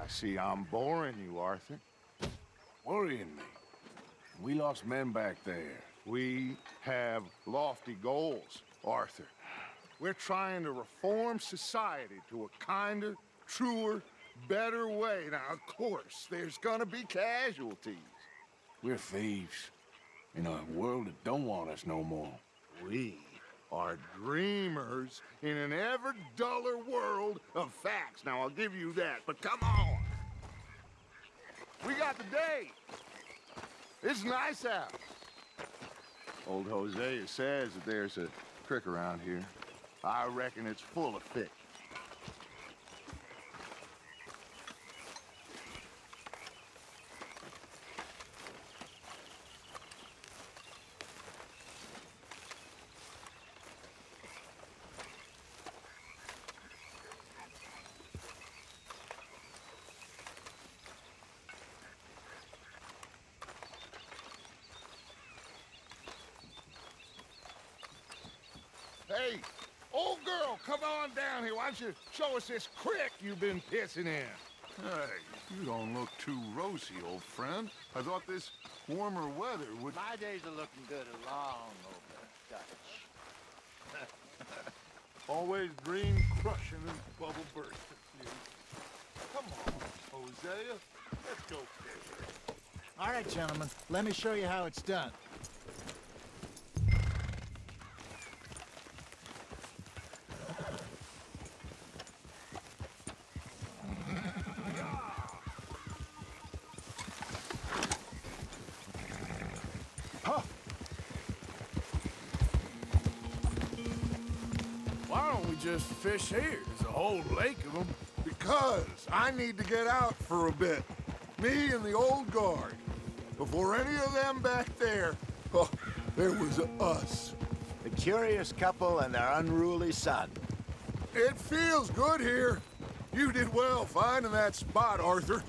I see I'm boring you, Arthur. Worrying me. We lost men back there. We have lofty goals, Arthur. We're trying to reform society to a kinder, truer, better way. Now, of course, there's gonna be casualties. We're thieves. In a world that don't want us no more. We are dreamers in an ever duller world of facts. Now, I'll give you that, but come on. We got the day. It's nice out. Old Hosea says that there's a creek around here. I reckon it's full of fish. Hey, old girl, come on down here. Why don't you show us this creek you've been pissing in? Hey, you don't look too rosy, old friend. I thought this warmer weather would... My days are looking good along over Dutch. Always dream crushing and bubble bursting. Come on, Hosea. Let's go fishing. All right, gentlemen, let me show you how it's done. Why don't we just fish here? There's a whole lake of them. Because I need to get out for a bit. Me and the old guard. Before any of them back there, oh, there was us. The curious couple and their unruly son. It feels good here. You did well finding that spot, Arthur.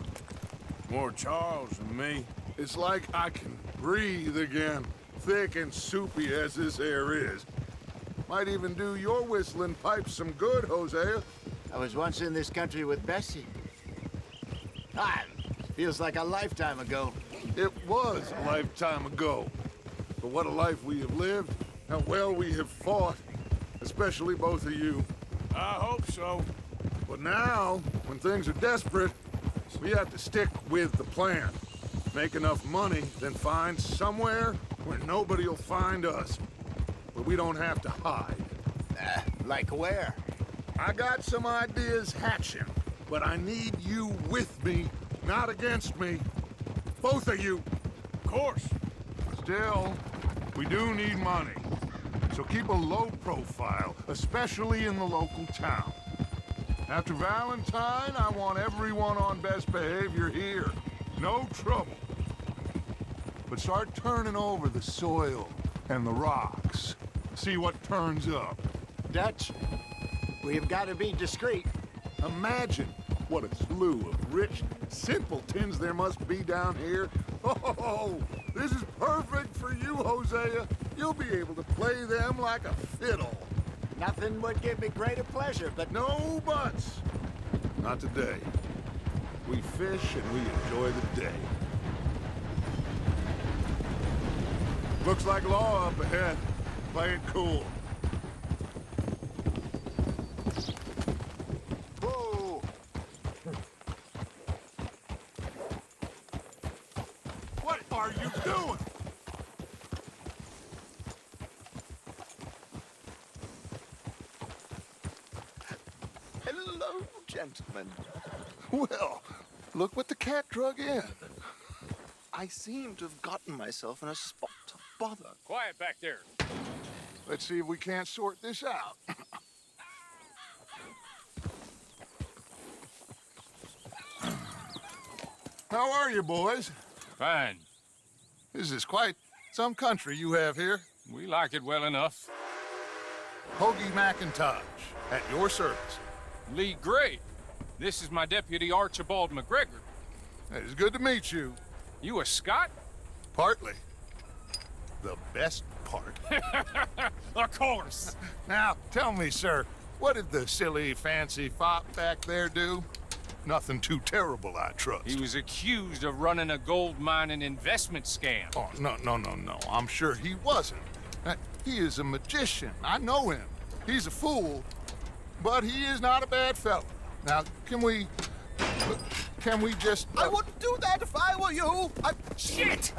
More Charles than me. It's like I can breathe again, thick and soupy as this air is. Might even do your whistling pipes some good, Hosea. I was once in this country with Bessie. Feels like a lifetime ago. It was a lifetime ago. But what a life we have lived, how well we have fought, especially both of you. I hope so. But now, when things are desperate, we have to stick with the plan. Make enough money, then find somewhere where nobody will find us. Where we don't have to hide. Like where? I got some ideas hatching, but I need you with me, not against me. Both of you. Of course. Still, we do need money. So keep a low profile, especially in the local town. After Valentine, I want everyone on best behavior here. No trouble. But start turning over the soil and the rocks. See what turns up. Dutch, we've got to be discreet. Imagine what a slew of rich simpletons there must be down here. Oh, this is perfect for you, Hosea. You'll be able to play them like a fiddle. Nothing would give me greater pleasure, but No buts. Not today. We fish and we enjoy the day. Looks like law up ahead. Play it cool. Whoa! What are you doing? Hello, gentlemen. Well, look what the cat drug in. I seem to have gotten myself in a spot of bother. Quiet back there. Let's see if we can't sort this out. How are you, boys? Fine. This is quite some country you have here. We like it well enough. Hoagie McIntosh, at your service. Lee Gray. This is my deputy Archibald McGregor. It is good to meet you. You a Scot? Partly. The best part. Of course. Now, tell me, sir, what did the silly, fancy fop back there do? Nothing too terrible, I trust. He was accused of running a gold mining investment scam. Oh, no. I'm sure he wasn't. He is a magician. I know him. He's a fool, but he is not a bad fellow. Now, can we just... I wouldn't do that if I were you. Shit!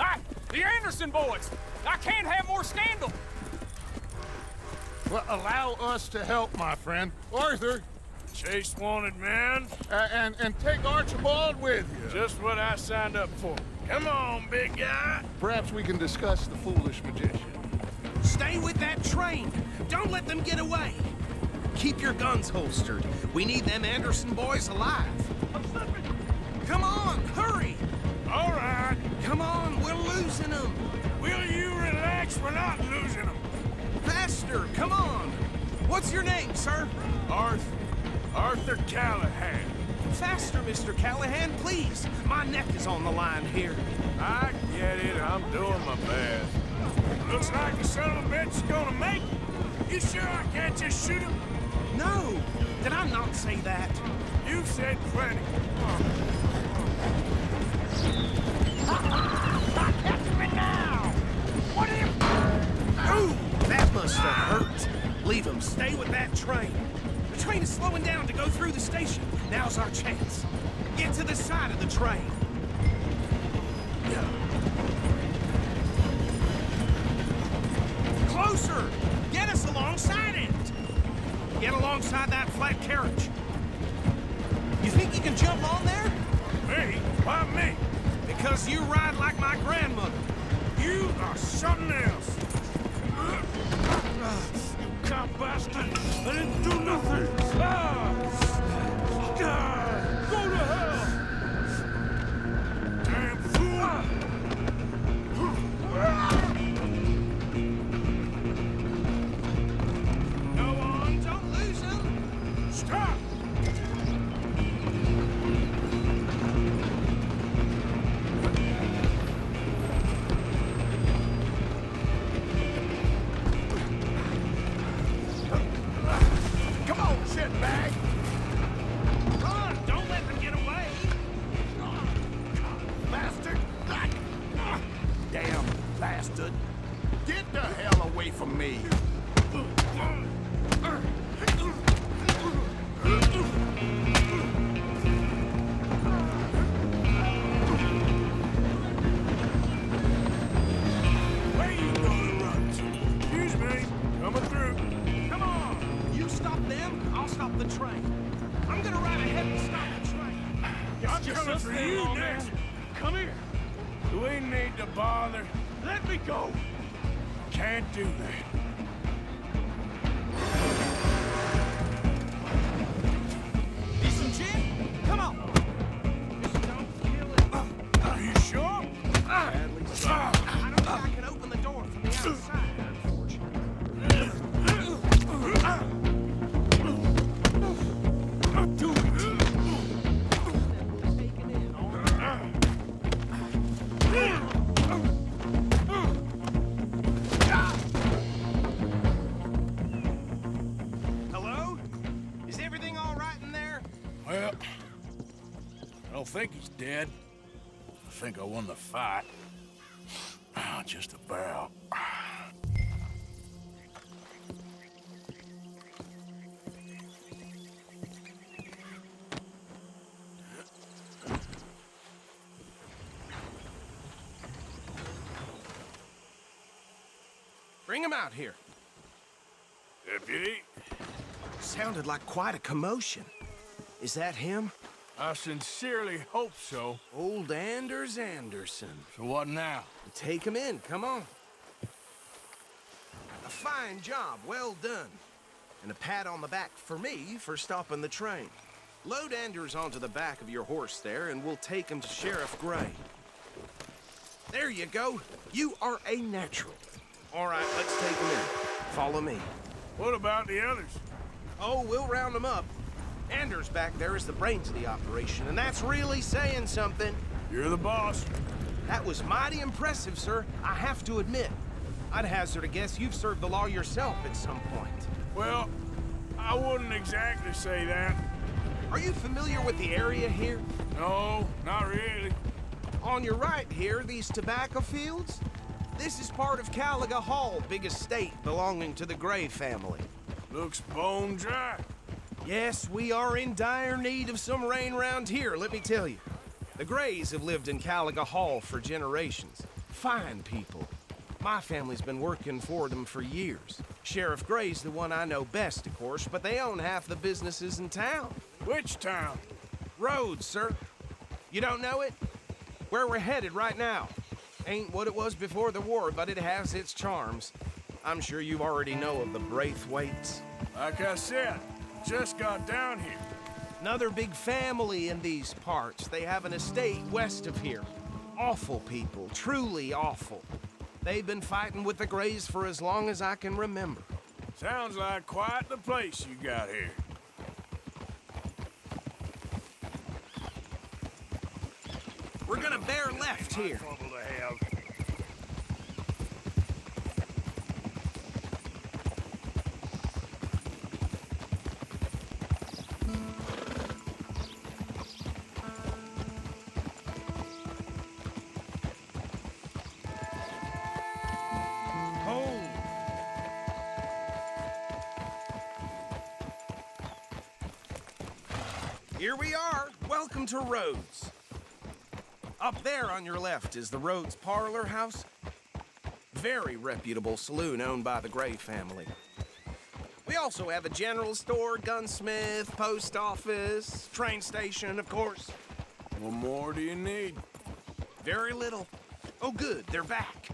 The Anderson boys! I can't have more scandal! Well, allow us to help, my friend. Arthur, Chase wanted man. and take Archibald with you. Just what I signed up for. Come on, big guy. Perhaps we can discuss the foolish magician. Stay with that train. Don't let them get away. Keep your guns holstered. We need them Anderson boys alive. I'm slipping. Come on, hurry. All right. Come on, we're losing them. Will you relax? We're not losing them. Faster, come on. What's your name, sir? Arthur Callahan. Faster, Mr. Callahan, please. My neck is on the line here. I get it. I'm doing my best. Looks like the son of a bitch is gonna make it. You sure I can't just shoot him? No, did I not say that? You said plenty. Ooh, that must have hurt. Leave him. Stay with that train. The train is slowing down to go through the station. Now's our chance. Get to the side of the train. Closer! Get us alongside it! Get alongside that flat carriage. You think you can jump on there? Me? Why me? Because you ride like my grandmother. You are something else. You cop bastard! I didn't do nothing! Go to hell! Damn fool! Go on, don't lose him! Stop! Come on, shitbag! Run! Don't let them get away! Bastard! Damn bastard. Get the hell away from me. Where you gonna run to? Excuse me. Coming through. Come on! You stop them, I'll stop the train. I'm gonna ride ahead and stop the train. I'm coming for you next. Come here. We need to bother. Let me go. Can't do that. Need some gin? Come on! Just don't kill it. Are you sure? I don't think I can open the door from the outside, unfortunately. Do it. Taken in, all right. Hello? Is everything all right in there? Well, I don't think he's dead. I think I won the fight. Just about. Bring him out here. Deputy, Sounded like quite a commotion. Is that him? I sincerely hope so. Old Anders Anderson. So what now? Take him in, come on. A fine job, well done. And a pat on the back for me for stopping the train. Load Anders onto the back of your horse there, and we'll take him to Sheriff Gray. There you go. You are a natural. All right, let's take him in. Follow me. What about the others? Oh, we'll round them up. Anders back there is the brains of the operation, and that's really saying something. You're the boss. That was mighty impressive, sir. I have to admit. I'd hazard a guess you've served the law yourself at some point. Well, I wouldn't exactly say that. Are you familiar with the area here? No, not really. On your right here, these tobacco fields? This is part of Caliga Hall, big estate belonging to the Gray family. Looks bone dry. Yes, we are in dire need of some rain round here, let me tell you. The Grays have lived in Caliga Hall for generations. Fine people. My family's been working for them for years. Sheriff Gray's the one I know best, of course, but they own half the businesses in town. Which town? Rhodes, sir. You don't know it? Where we're headed right now. Ain't what it was before the war, but it has its charms. I'm sure you already know of the Braithwaites. Like I said, just got down here. Another big family in these parts. They have an estate west of here. Awful people, truly awful. They've been fighting with the Grays for as long as I can remember. Sounds like quite the place you got here. We're gonna bear left here. Trouble to have. Here we are. Welcome to Rhodes. Up there on your left is the Rhodes Parlor House. Very reputable saloon owned by the Gray family. We also have a general store, gunsmith, post office, train station, of course. What more do you need? Very little. Oh, good, they're back.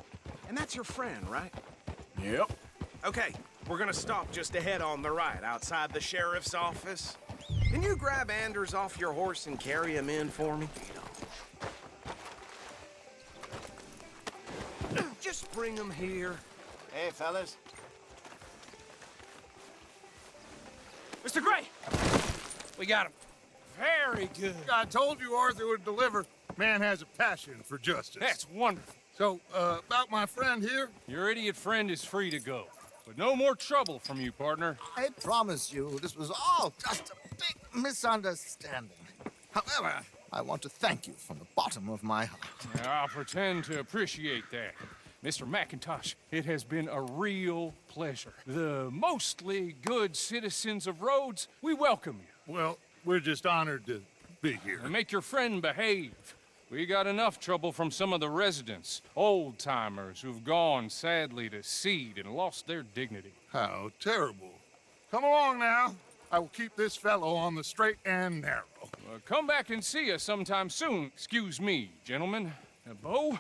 And that's your friend, right? Yep. Okay, we're gonna stop just ahead on the right, outside the sheriff's office. Can you grab Anders off your horse and carry him in for me? Just bring him here. Hey, fellas. Mr. Gray! We got him. Very good. I told you Arthur would deliver. Man has a passion for justice. That's wonderful. So, about my friend here? Your idiot friend is free to go. But no more trouble from you, partner. I promise you, this was all just a big misunderstanding. However, I want to thank you from the bottom of my heart. I'll pretend to appreciate that. Mr. McIntosh, it has been a real pleasure. The mostly good citizens of Rhodes, we welcome you. Well, we're just honored to be here. And make your friend behave. We got enough trouble from some of the residents, old-timers who've gone, sadly, to seed and lost their dignity. How terrible. Come along now. I will keep this fellow on the straight and narrow. Come back and see us sometime soon. Excuse me, gentlemen. Bo,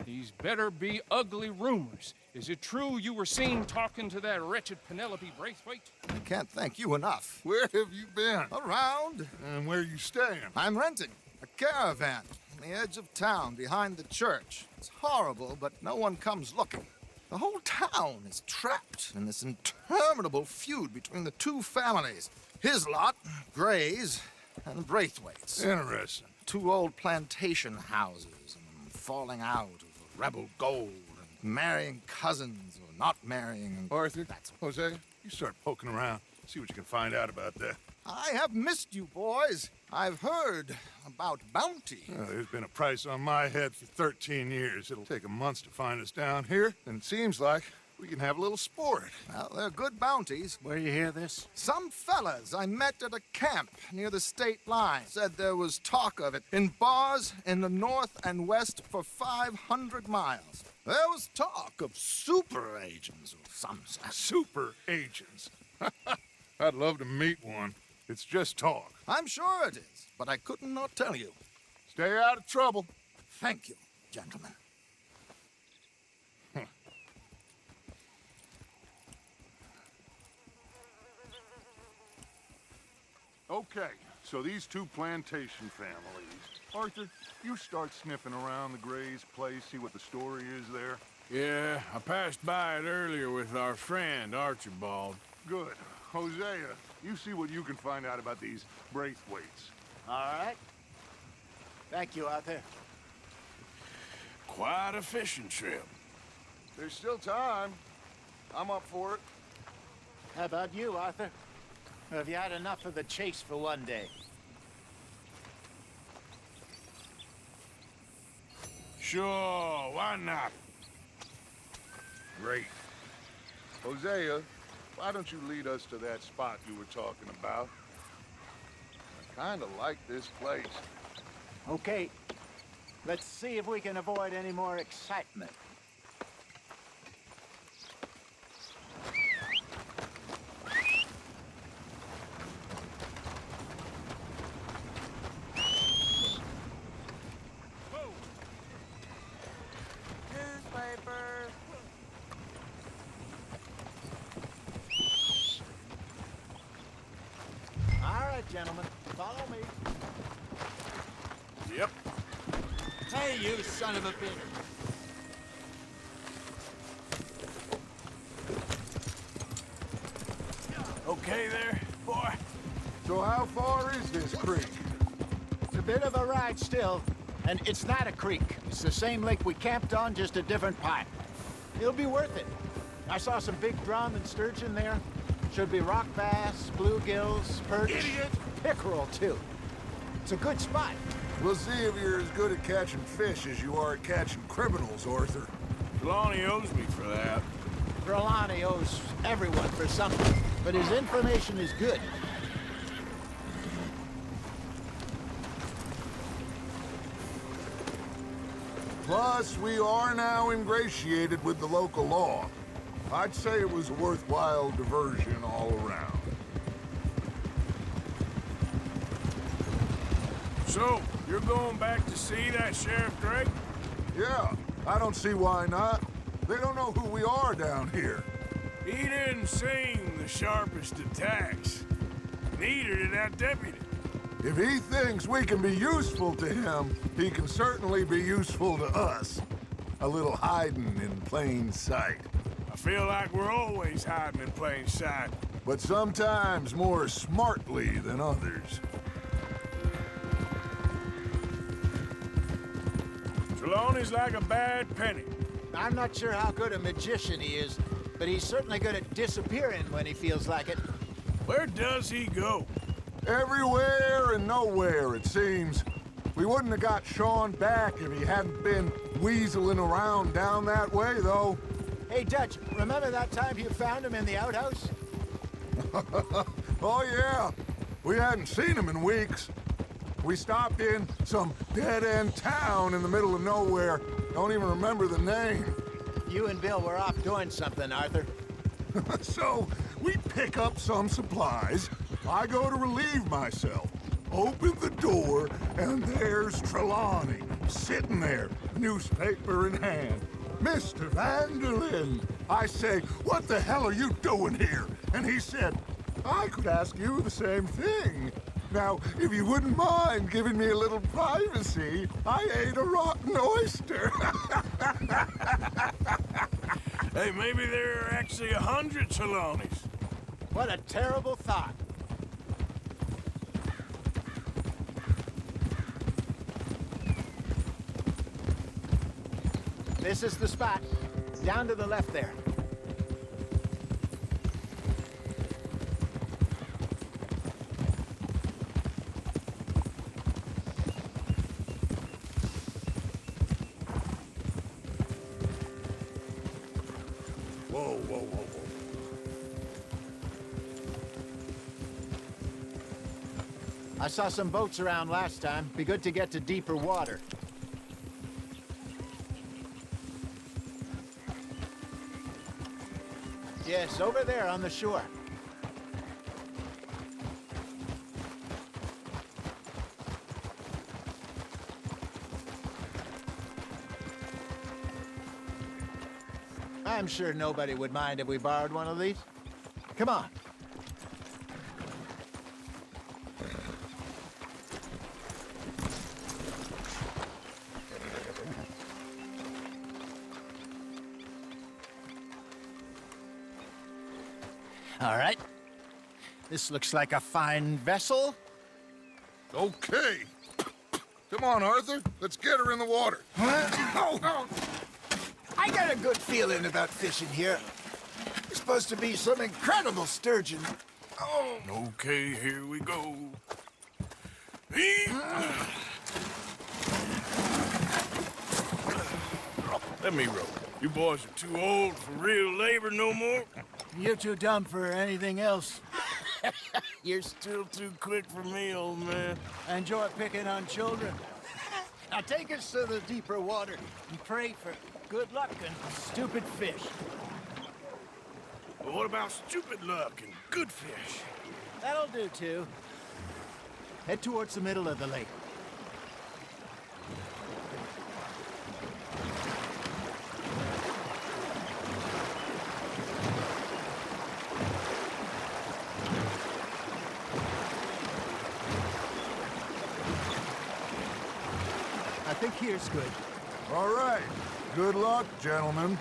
these better be ugly rumors. Is it true you were seen talking to that wretched Penelope Braithwaite? I can't thank you enough. Where have you been? Around, And where you staying? I'm renting a caravan on the edge of town behind the church. It's horrible, but no one comes looking. The whole town is trapped in this interminable feud between the two families. His lot, Gray's, and Braithwaite's. Interesting. Two old plantation houses and falling out of rebel gold and marrying cousins or not marrying. Arthur, That's Jose, you start poking around. See what you can find out about that. I have missed you, boys. I've heard about bounty. There's been a price on my head for 13 years. It'll take a month to find us down here, and it seems like we can have a little sport. Well, they're good bounties. Where you hear this? Some fellas I met at a camp near the state line said there was talk of it in bars in the north and west for 500 miles. There was talk of super agents of some sort. Super agents. I'd love to meet one. It's just talk. I'm sure it is, but I couldn't not tell you. Stay out of trouble. Thank you, gentlemen. Okay, so these two plantation families. Arthur, you start sniffing around the Gray's place, see what the story is there. Yeah, I passed by it earlier with our friend, Archibald. Good. Hosea, you see what you can find out about these Braithwaites. All right. Thank you, Arthur. Quite a fishing trip. There's still time. I'm up for it. How about you, Arthur? Or have you had enough of the chase for one day? Sure, why not? Great. Hosea, why don't you lead us to that spot you were talking about? I kind of like this place. Okay. Let's see if we can avoid any more excitement. Newspaper. All right, gentlemen. Follow me. Yep. Hey, you son of a bitch. Okay there, boy? So how far is this creek? It's a bit of a ride still, and it's not a creek. It's the same lake we camped on, just a different pipe. It'll be worth it. I saw some big drum and sturgeon there. Should be rock bass, bluegills, perch, Idiot! pickerel too. It's a good spot. We'll see if you're as good at catching fish as you are at catching criminals, Arthur. Lonnie owes me for that. Trelawney owes everyone for something, but his information is good. Plus, we are now ingratiated with the local law. I'd say it was a worthwhile diversion all around. So, you're going back to see that Sheriff Drake? Yeah, I don't see why not. They don't know who we are down here. He didn't seem the sharpest attacks. Neither did that deputy. If he thinks we can be useful to him, he can certainly be useful to us. A little hiding in plain sight. I feel like we're always hiding in plain sight. But sometimes more smartly than others. Trelawney's like a bad penny. I'm not sure how good a magician he is, but he's certainly good at disappearing when he feels like it. Where does he go? Everywhere and nowhere, it seems. We wouldn't have got Sean back if he hadn't been weaseling around down that way, though. Hey, Dutch, remember that time you found him in the outhouse? Oh, yeah. We hadn't seen him in weeks. We stopped in some dead-end town in the middle of nowhere. Don't even remember the name. You and Bill were off doing something, Arthur. So, we pick up some supplies. I go to relieve myself. Open the door, and there's Trelawney, sitting there, newspaper in hand. Mr. Vanderlyn. I say, what the hell are you doing here? And he said, I could ask you the same thing. Now, if you wouldn't mind giving me a little privacy, I ate a rotten oyster. Hey, maybe there are actually 100 Trelawneys. What a terrible thought. This is the spot. Down to the left there. Whoa, whoa, whoa, whoa. I saw some boats around last time. Be good to get to deeper water. Yes, over there on the shore. I'm sure nobody would mind if we borrowed one of these. Come on. All right. This looks like a fine vessel. Okay. Come on, Arthur. Let's get her in the water. I got a good feeling about fishing here. There's supposed to be some incredible sturgeon. Oh, Okay, here we go. Let me rope. You boys are too old for real labor no more. You're too dumb for anything else. You're still too quick for me, old man. I enjoy picking on children. Now take us to the deeper water and pray for good luck and stupid fish. But what about stupid luck and good fish? That'll do, too. Head towards the middle of the lake. I think here's good. All right. Good luck, gentlemen.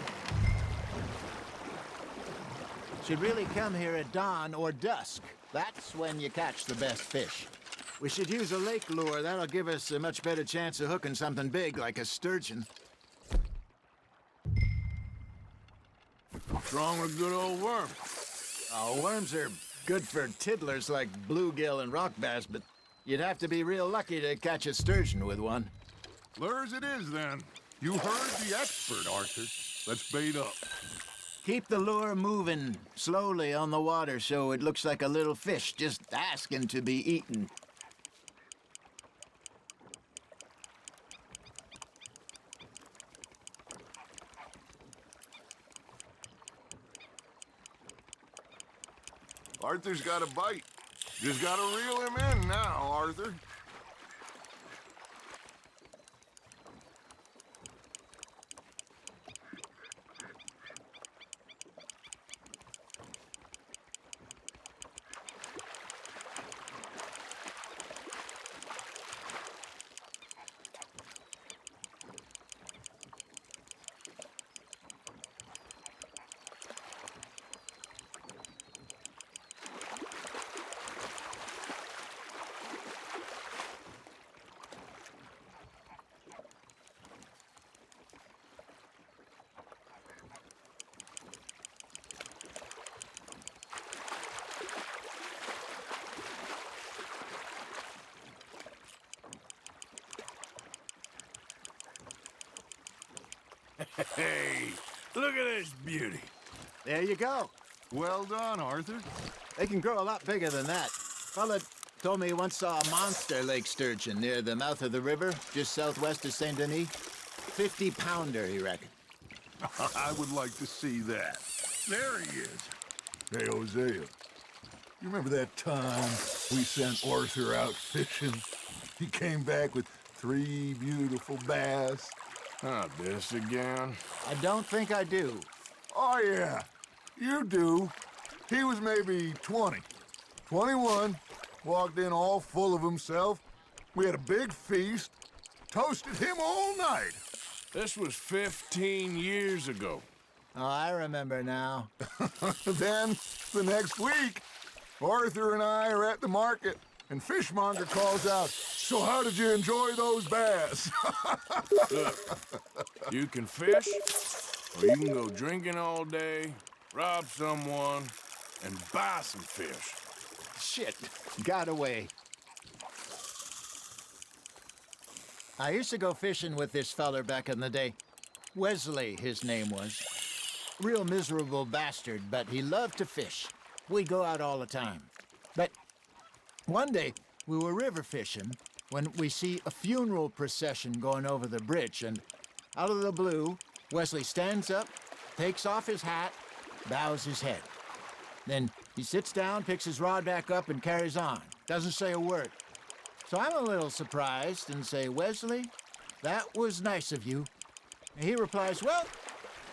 Should really come here at dawn or dusk. That's when you catch the best fish. We should use a lake lure. That'll give us a much better chance of hooking something big like a sturgeon. What's wrong with good old worm? Oh, worms are good for tiddlers like bluegill and rock bass, but you'd have to be real lucky to catch a sturgeon with one. Lures it is, then. You heard the expert, Arthur. Let's bait up. Keep the lure moving slowly on the water so it looks like a little fish just asking to be eaten. Arthur's got a bite. Just gotta reel him in now, Arthur. Hey, look at this beauty. There you go. Well done, Arthur. They can grow a lot bigger than that. Fella told me he once saw a monster lake sturgeon near the mouth of the river, just southwest of Saint Denis. 50-pounder, he reckoned. I would like to see that. There he is. Hey, Hosea. You remember that time we sent Arthur out fishing? He came back with 3 beautiful bass. Ah, this again? I don't think I do. Oh, yeah. You do. He was maybe 20. 21. Walked in all full of himself. We had a big feast. Toasted him all night. This was 15 years ago. Oh, I remember now. Then, the next week, Arthur and I are at the market, and Fishmonger calls out, "So how did you enjoy those bass?" Look, you can fish, or you can go drinking all day, rob someone, and buy some fish. Shit, got away. I used to go fishing with this feller back in the day. Wesley, his name was. Real miserable bastard, but he loved to fish. We'd go out all the time. But one day, we were river fishing when we see a funeral procession going over the bridge, and out of the blue, Wesley stands up, takes off his hat, bows his head. Then he sits down, picks his rod back up, and carries on. Doesn't say a word. So I'm a little surprised and say, "Wesley, that was nice of you." And he replies, "Well,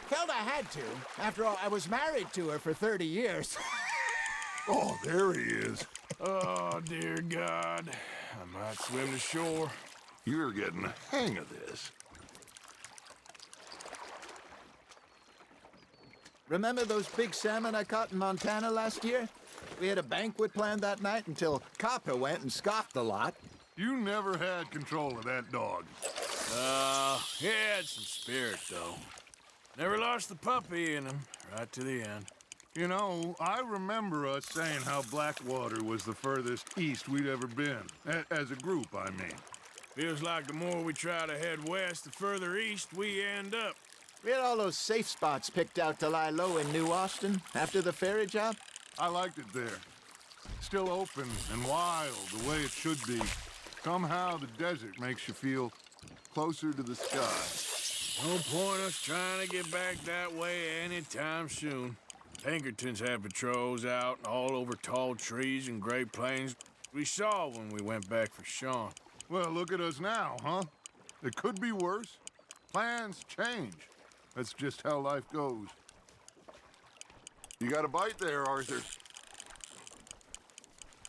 felt I had to. After all, I was married to her for 30 years. Oh, there he is. Oh, dear God. I might swim to shore. You're getting the hang of this. Remember those big salmon I caught in Montana last year? We had a banquet planned that night until Copper went and scoffed a lot. You never had control of that dog. He had some spirit, though. Never lost the puppy in him, right to the end. You know, I remember us saying how Blackwater was the furthest east we'd ever been. As a group, I mean. Feels like the more we try to head west, the further east we end up. We had all those safe spots picked out to lie low in New Austin after the ferry job. I liked it there. Still open and wild, the way it should be. Somehow the desert makes you feel closer to the sky. No point us trying to get back that way anytime soon. Pinkertons have patrols out all over tall trees and Great Plains. We saw when we went back for Sean. Well, look at us now, huh? It could be worse. Plans change. That's just how life goes. You got a bite there, Arthur.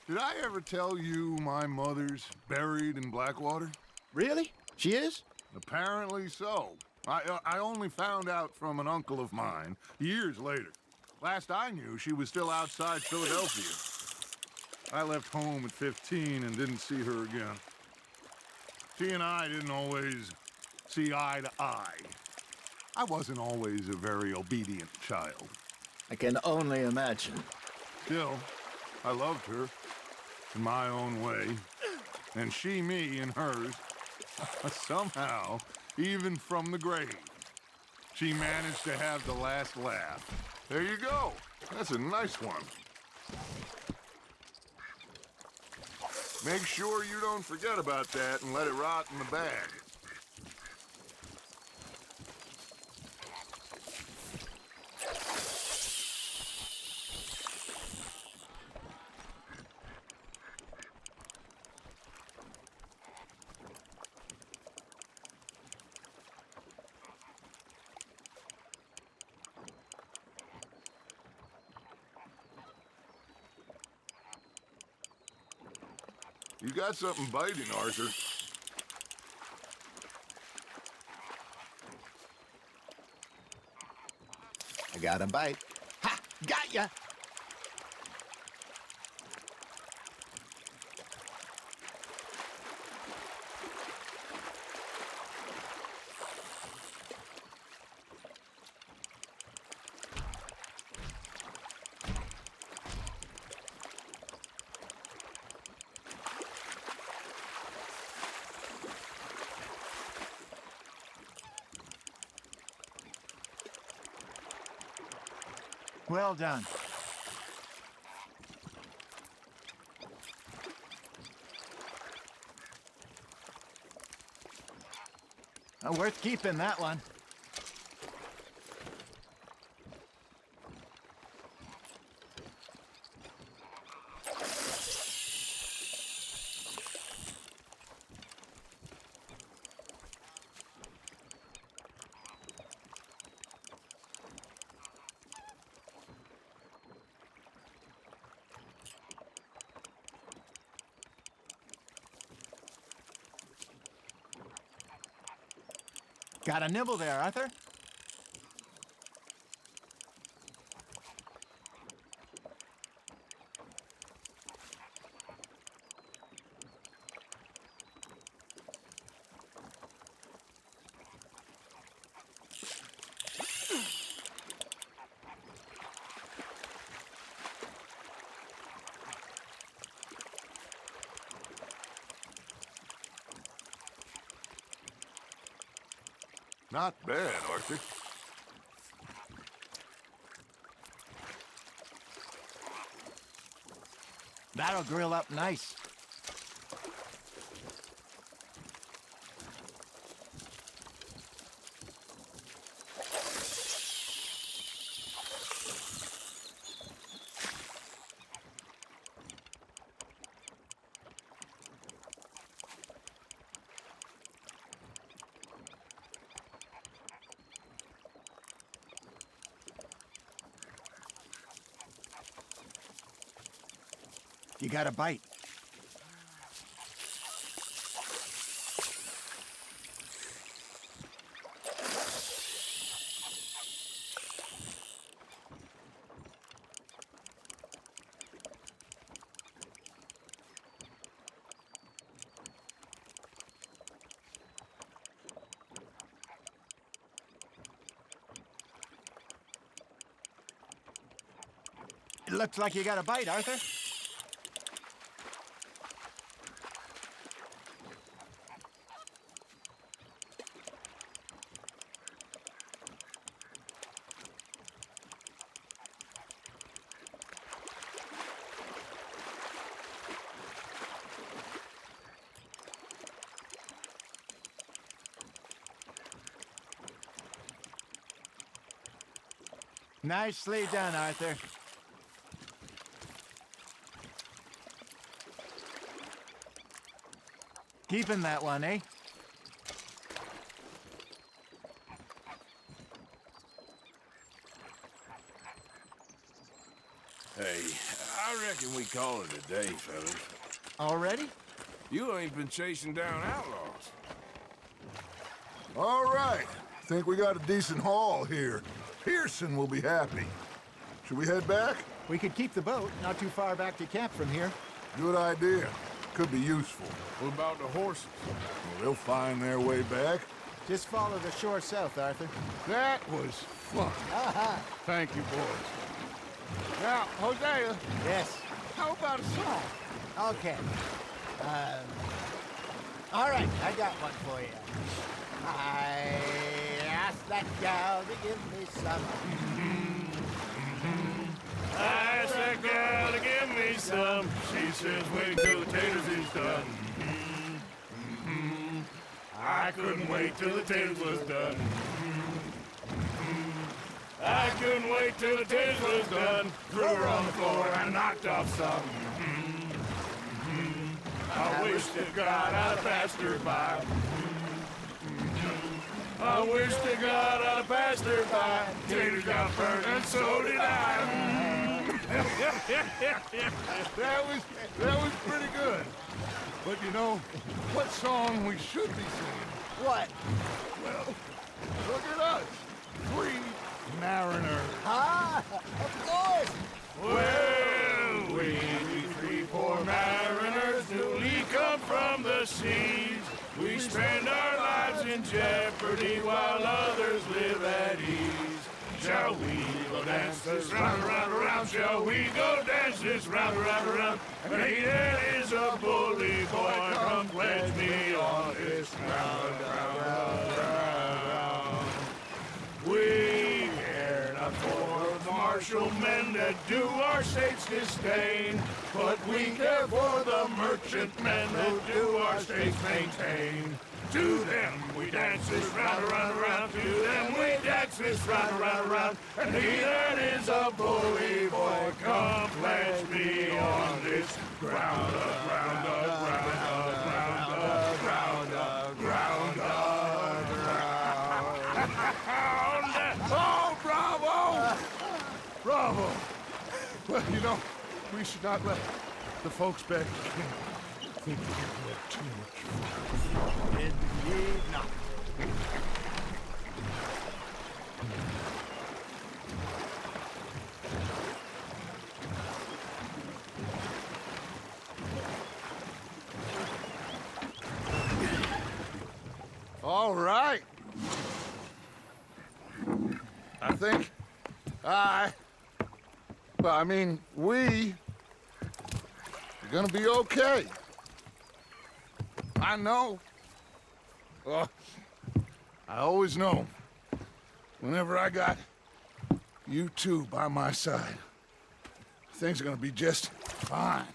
Did I ever tell you my mother's buried in Blackwater? Really? She is? Apparently so. I only found out from an uncle of mine years later. Last I knew, she was still outside Philadelphia. I left home at 15 and didn't see her again. She and I didn't always see eye to eye. I wasn't always a very obedient child. I can only imagine. Still, I loved her in my own way, and she me in hers. Somehow, even from the grave, she managed to have the last laugh. There you go. That's a nice one. Make sure you don't forget about that and let it rot in the bag. You got something biting, Arthur. I got a bite. Ha! Got ya! Well done. Worth keeping, that one. Got a nibble there, Arthur? Not bad, Arthur. That'll grill up nice. You got a bite. It looks like you got a bite, Arthur. Nicely done, Arthur. Keeping that one, eh? Hey, I reckon we call it a day, fellas. Already? You ain't been chasing down outlaws. All right. Think we got a decent haul here. Pearson will be happy. Should we head back? We could keep the boat not too far back to camp from here. Good idea. Could be useful. What about the horses? Well, they'll find their way back. Just follow the shore south, Arthur. That was fun. Thank you, boys. Now, Hosea, Yes. how about a song? Okay. All right, I got one for you. I asked that gal to give me some. I asked that gal to give me some. She says, wait till the taters is done. I couldn't wait till the taters was done. I couldn't wait till the taters was done. Threw her on the floor and knocked off some. I wish to God I'd have passed her by. I wish to God I'd have passed her by. Taters got burned and so did I. That was pretty good. But you know, what song we should be singing? What? Well, look at us. 3 mariners. Ah, of course. Well, we 3 poor mariners newly come from the seas. We spend our lives in jeopardy while others live at ease. Shall we go dance this round, around, around? Shall we go dance this round, around, around? And he that is a bully boy, come pledge me on this round, round, round. We care not for the martial men that do our states disdain, but we care for the merchant men that do our states maintain. To them we dance this round, around, around. To them we dance this round, around, around. And he that is a bully boy, come pledge me on this ground up, ground up, ground up, ground up, ground up, ground up, ground up. Oh, bravo! Bravo! Well, you know, we should not let the folks back at camp think we had too much fun. Indeed not. All right. I think we are gonna be okay. I know. I always know. Whenever I got you two by my side, things are gonna be just fine.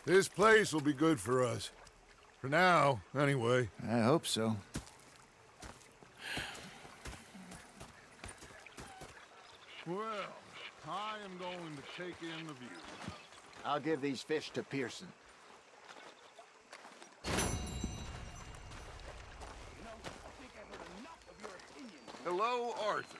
This place will be good for us. For now, anyway. I hope so. Well, I am going to take in the view. I'll give these fish to Pearson. Hello, Arthur.